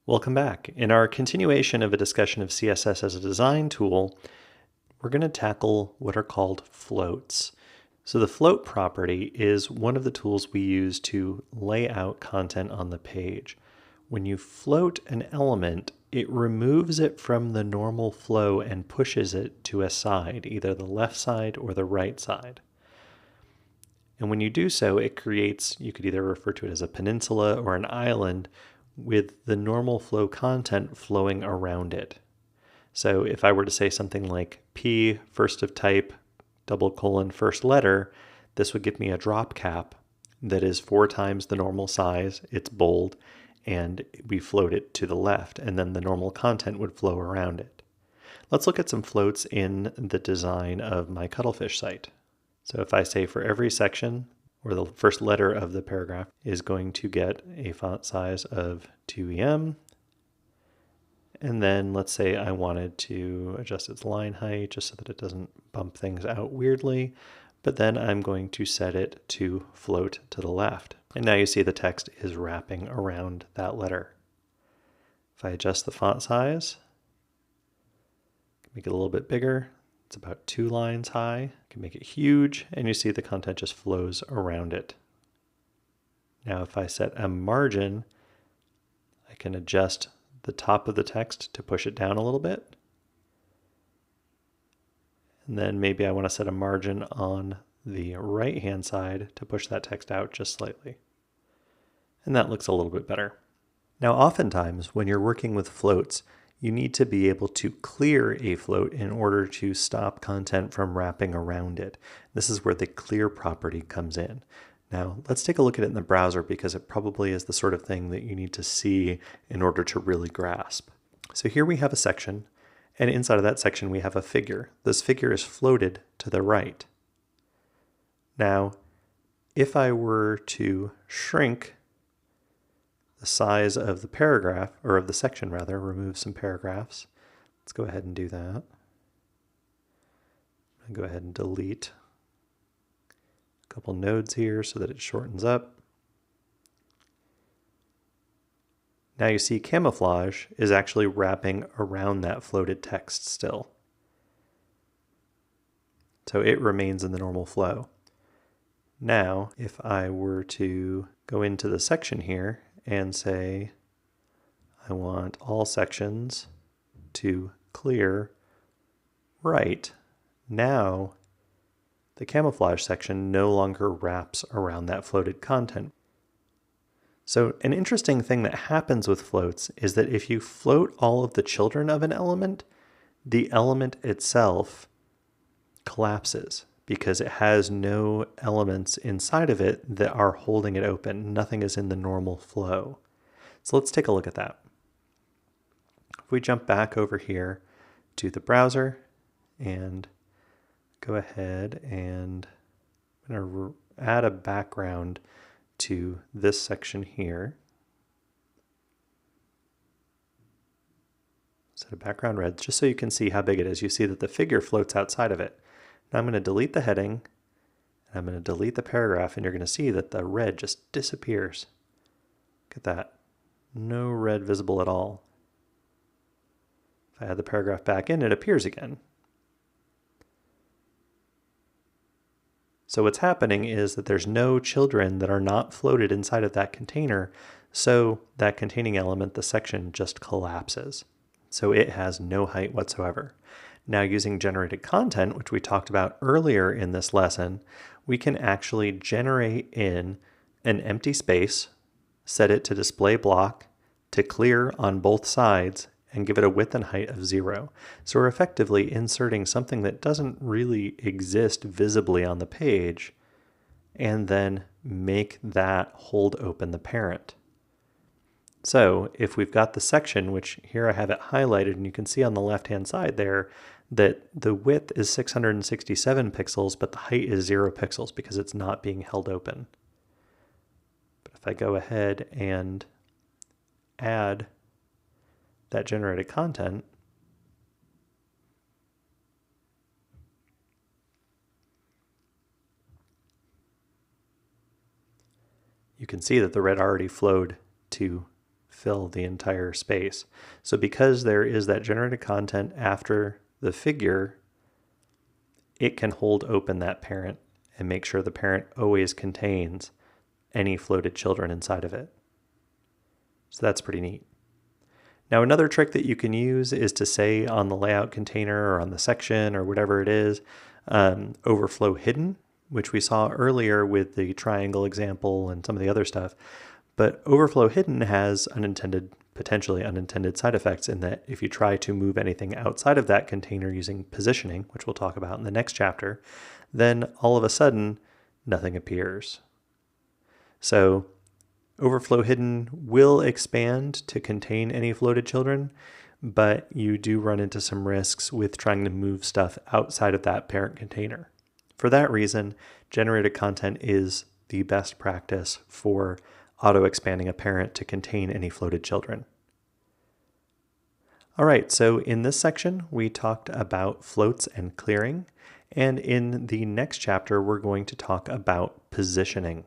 Welcome back. In our continuation of a discussion of CSS as a design tool, we're going to tackle what are called floats. So the float property is one of the tools we use to lay out content on the page. When you float an element, it removes it from the normal flow and pushes it to a side, either the left side or the right side. And when you do so, it creates, you could either refer to it as a peninsula or an island with the normal flow content flowing around it. So if I were to say something like P first of type double colon first letter, this would give me a drop cap that is 4 times the normal size, it's bold, and we float it to the left, and then the normal content would flow around it. Let's look at some floats in the design of my cuttlefish site. So if I say for every section, or the first letter of the paragraph is going to get a font size of 2em, and then let's say I wanted to adjust its line height just so that it doesn't bump things out weirdly, but then I'm going to set it to float to the left. And now you see the text is wrapping around that letter. If I adjust the font size, make it a little bit bigger, it's about 2 lines high. I can make it huge, and you see the content just flows around it. Now if I set a margin, I can adjust the top of the text to push it down a little bit. And then maybe I want to set a margin on the right-hand side to push that text out just slightly. And that looks a little bit better. Now oftentimes when you're working with floats, you need to be able to clear a float in order to stop content from wrapping around it. This is where the clear property comes in. Now let's take a look at it in the browser because it probably is the sort of thing that you need to see in order to really grasp. So here we have a section, and inside of that section we have a figure. This figure is floated to the right. Now, if I were to shrink the size of the paragraph, or of the section rather, remove some paragraphs. Let's go ahead and do that. I'll go ahead and delete a couple nodes here so that it shortens up. Now you see camouflage is actually wrapping around that floated text still. So it remains in the normal flow. Now, if I were to go into the section here and say, I want all sections to clear right. Now, the camouflage section no longer wraps around that floated content. So an interesting thing that happens with floats is that if you float all of the children of an element, the element itself collapses because it has no elements inside of it that are holding it open. Nothing is in the normal flow. So let's take a look at that. If we jump back over here to the browser and go ahead and I'm going to add a background to this section here. Set a background red just so you can see how big it is. You see that the figure floats outside of it. Now I'm going to delete the heading, and I'm going to delete the paragraph, and you're going to see that the red just disappears. Look at that. No red visible at all. If I add the paragraph back in, it appears again. So what's happening is that there's no children that are not floated inside of that container, so that containing element, the section, just collapses. So it has no height whatsoever. Now using generated content, which we talked about earlier in this lesson, we can actually generate in an empty space, set it to display block, to clear on both sides, and give it a width and height of 0. So we're effectively inserting something that doesn't really exist visibly on the page, and then make that hold open the parent. So if we've got the section, which here I have it highlighted, and you can see on the left-hand side there that the width is 667 pixels, but the height is 0 pixels because it's not being held open. But if I go ahead and add that generated content, you can see that the red already flowed to fill the entire space. So because there is that generated content after the figure, it can hold open that parent and make sure the parent always contains any floated children inside of it. So that's pretty neat. Now another trick that you can use is to say on the layout container or on the section or whatever it is, overflow hidden, which we saw earlier with the triangle example and some of the other stuff. But overflow hidden has potentially unintended side effects in that if you try to move anything outside of that container using positioning, which we'll talk about in the next chapter, then all of a sudden nothing appears. So overflow hidden will expand to contain any floated children, but you do run into some risks with trying to move stuff outside of that parent container. For that reason, generated content is the best practice for auto-expanding a parent to contain any floated children. All right, so in this section, we talked about floats and clearing, and in the next chapter, we're going to talk about positioning.